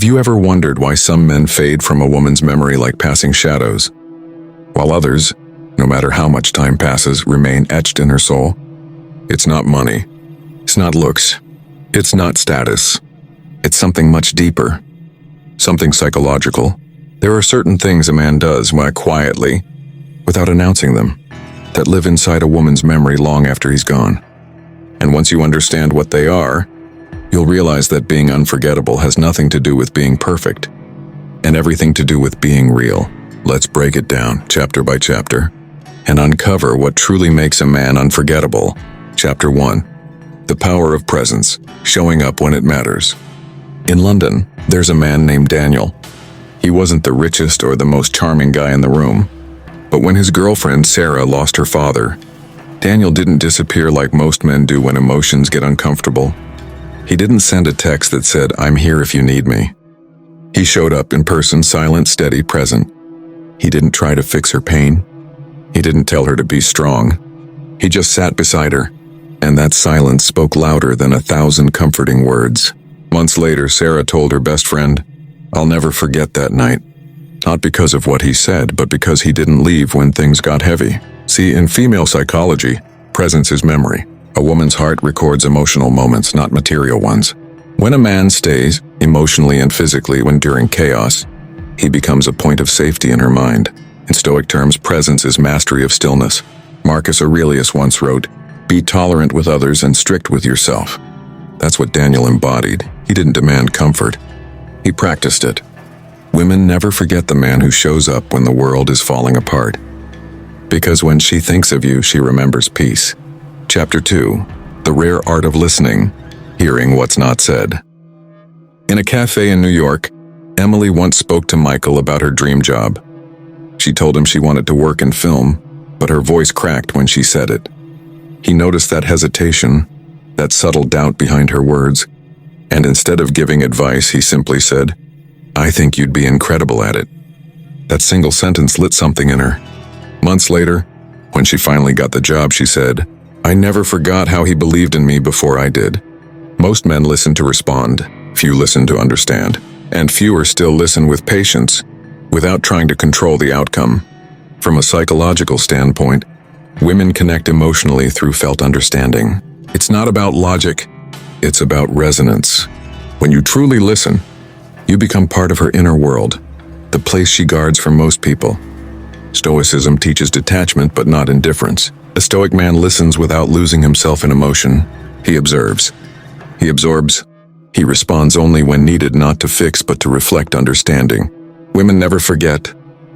Have you ever wondered why some men fade from a woman's memory like passing shadows, while others, no matter how much time passes, remain etched in her soul? It's not money. It's not looks. It's not status. It's something much deeper. Something psychological. There are certain things a man does quietly, without announcing them, that live inside a woman's memory long after he's gone. And once you understand what they are, you'll realize that being unforgettable has nothing to do with being perfect, and everything to do with being real. Let's break it down, chapter by chapter, and uncover what truly makes a man unforgettable. Chapter 1. The power of presence, showing up when it matters. In London, there's a man named Daniel. He wasn't the richest or the most charming guy in the room, but when his girlfriend Sarah lost her father, Daniel didn't disappear like most men do when emotions get uncomfortable. He didn't send a text that said, "I'm here if you need me." He showed up in person, silent, steady, present. He didn't try to fix her pain. He didn't tell her to be strong. He just sat beside her, and that silence spoke louder than 1,000 comforting words. Months later, Sarah told her best friend, "I'll never forget that night." Not because of what he said, but because he didn't leave when things got heavy. See, in female psychology, presence is memory. A woman's heart records emotional moments, not material ones. When a man stays, emotionally and physically, when during chaos, he becomes a point of safety in her mind. In Stoic terms, presence is mastery of stillness. Marcus Aurelius once wrote, "Be tolerant with others and strict with yourself." That's what Daniel embodied. He didn't demand comfort. He practiced it. Women never forget the man who shows up when the world is falling apart. Because when she thinks of you, she remembers peace. Chapter 2. The rare art of listening, hearing what's not said. In a cafe in New York, Emily once spoke to Michael about her dream job. She told him she wanted to work in film, but her voice cracked when she said it. He noticed that hesitation, that subtle doubt behind her words, and instead of giving advice, he simply said, "I think you'd be incredible at it." That single sentence lit something in her. Months later, when she finally got the job, she said, "I never forgot how he believed in me before I did." Most men listen to respond, few listen to understand, and fewer still listen with patience, without trying to control the outcome. From a psychological standpoint, women connect emotionally through felt understanding. It's not about logic, it's about resonance. When you truly listen, you become part of her inner world, the place she guards from most people. Stoicism teaches detachment but not indifference. A Stoic man listens without losing himself in emotion. He observes. He absorbs. He responds only when needed, not to fix but to reflect understanding. Women never forget.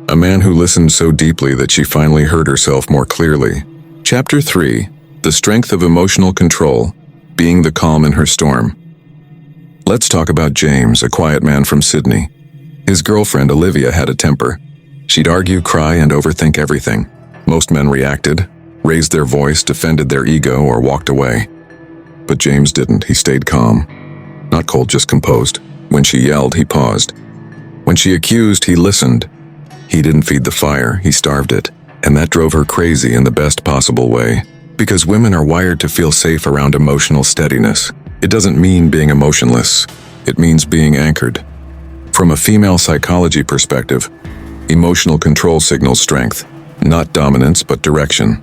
A man who listened so deeply that she finally heard herself more clearly. Chapter 3. The strength of emotional control, being the calm in her storm. Let's talk about James, a quiet man from Sydney. His girlfriend Olivia had a temper. She'd argue, cry, and overthink everything. Most men reacted, raised their voice, defended their ego, or walked away. But James didn't. He stayed calm. Not cold, just composed. When she yelled, he paused. When she accused, he listened. He didn't feed the fire, he starved it. And that drove her crazy in the best possible way. Because women are wired to feel safe around emotional steadiness. It doesn't mean being emotionless. It means being anchored. From a female psychology perspective, emotional control signals strength, not dominance but direction.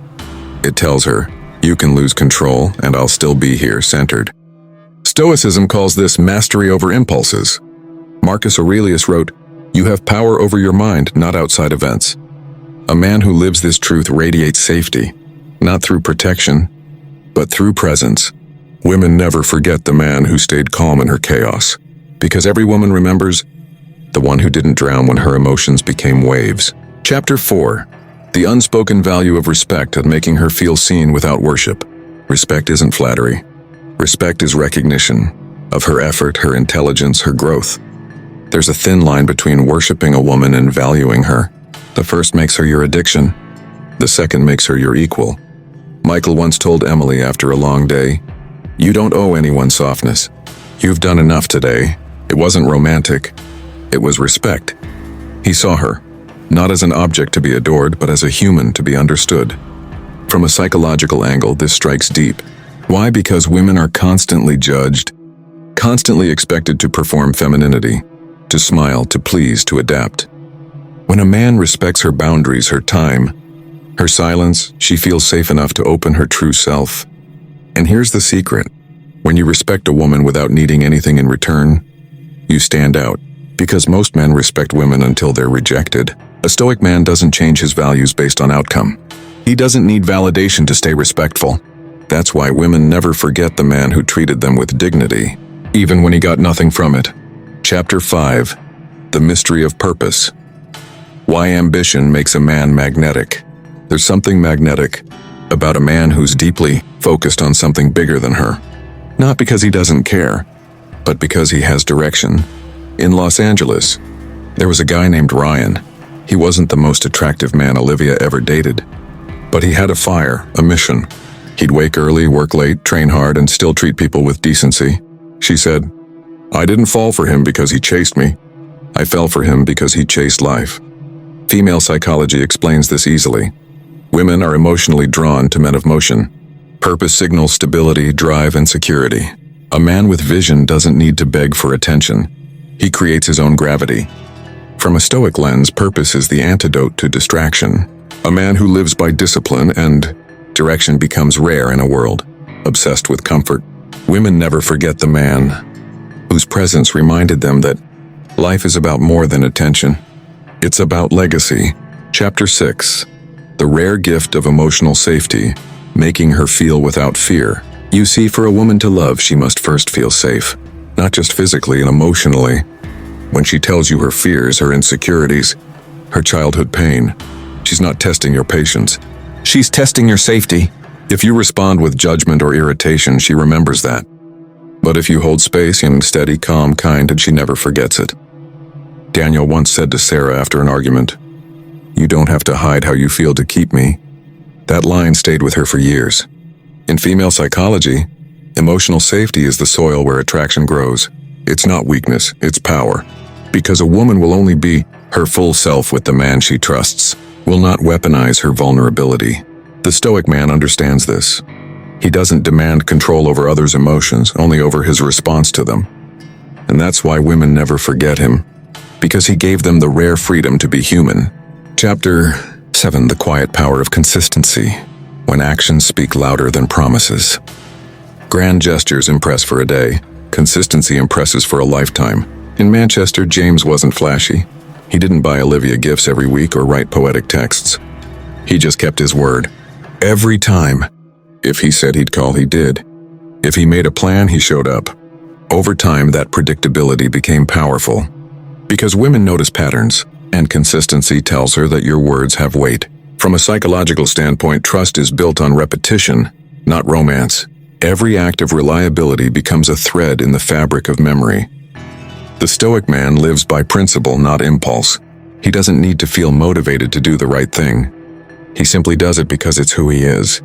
It tells her, "You can lose control and I'll still be here, centered." Stoicism calls this mastery over impulses. Marcus Aurelius wrote, "You have power over your mind, not outside events." A man who lives this truth radiates safety, not through protection, but through presence. Women never forget the man who stayed calm in her chaos, because every woman remembers the one who didn't drown when her emotions became waves. Chapter 4. The unspoken value of respect and making her feel seen without worship. Respect isn't flattery. Respect is recognition of her effort, her intelligence, her growth. There's a thin line between worshiping a woman and valuing her. The first makes her your addiction. The second makes her your equal. Michael once told Emily after a long day, "You don't owe anyone softness. You've done enough today." It wasn't romantic. It was respect. He saw her, not as an object to be adored, but as a human to be understood. From a psychological angle, this strikes deep. Why? Because women are constantly judged, constantly expected to perform femininity. to smile, to please, to adapt. When a man respects her boundaries, her time, her silence, she feels safe enough to open her true self. And here's the secret. When you respect a woman without needing anything in return, you stand out. Because most men respect women until they're rejected. A Stoic man doesn't change his values based on outcome. He doesn't need validation to stay respectful. That's why women never forget the man who treated them with dignity, even when he got nothing from it. Chapter 5. The Mystery of Purpose. Why ambition makes a man magnetic. There's something magnetic about a man who's deeply focused on something bigger than her. Not because he doesn't care, but because he has direction. In Los Angeles, there was a guy named Ryan. He wasn't the most attractive man Olivia ever dated, but he had a fire, a mission. He'd wake early, work late, train hard, and still treat people with decency. She said, "I didn't fall for him because he chased me. I fell for him because he chased life." Female psychology explains this easily. Women are emotionally drawn to men of motion. Purpose signals stability, drive, and security. A man with vision doesn't need to beg for attention. He creates his own gravity. From a Stoic lens, purpose is the antidote to distraction. A man who lives by discipline and direction becomes rare in a world obsessed with comfort. Women never forget the man whose presence reminded them that life is about more than attention. It's about legacy. Chapter 6. The rare gift of emotional safety, making her feel without fear. You see, for a woman to love, she must first feel safe, not just physically and emotionally. When she tells you her fears, her insecurities, her childhood pain, she's not testing your patience. She's testing your safety. If you respond with judgment or irritation, she remembers that. But if you hold space and steady, calm, kind, and she never forgets it. Daniel once said to Sarah after an argument, "You don't have to hide how you feel to keep me." That line stayed with her for years. In female psychology, emotional safety is the soil where attraction grows. It's not weakness, it's power. Because a woman will only be her full self with the man she trusts, will not weaponize her vulnerability. The Stoic man understands this. He doesn't demand control over others' emotions, only over his response to them. And that's why women never forget him, because he gave them the rare freedom to be human. Chapter 7. The quiet power of consistency, when actions speak louder than promises. Grand gestures impress for a day. Consistency impresses for a lifetime. In Manchester, James wasn't flashy. He didn't buy Olivia gifts every week or write poetic texts. He just kept his word. Every time. If he said he'd call, he did. If he made a plan, he showed up. Over time, that predictability became powerful. Because women notice patterns, and consistency tells her that your words have weight. From a psychological standpoint, trust is built on repetition, not romance. Every act of reliability becomes a thread in the fabric of memory. The Stoic man lives by principle, not impulse. He doesn't need to feel motivated to do the right thing. He simply does it because it's who he is.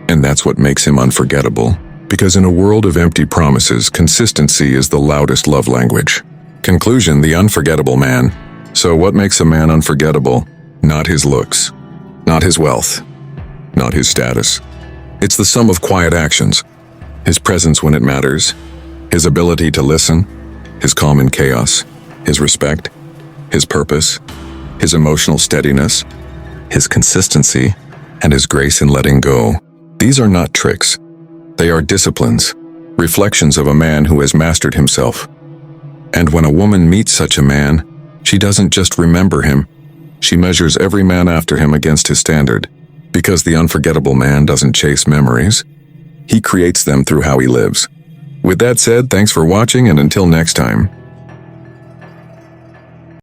And that's what makes him unforgettable. Because in a world of empty promises, consistency is the loudest love language. Conclusion: the unforgettable man. So what makes a man unforgettable? Not his looks, not his wealth, not his status. It's the sum of quiet actions. His presence when it matters, his ability to listen, his calm in chaos, his respect, his purpose, his emotional steadiness, his consistency, and his grace in letting go. These are not tricks. They are disciplines, reflections of a man who has mastered himself. And when a woman meets such a man, she doesn't just remember him, she measures every man after him against his standard. Because the unforgettable man doesn't chase memories, he creates them through how he lives. With that said, thanks for watching, and until next time.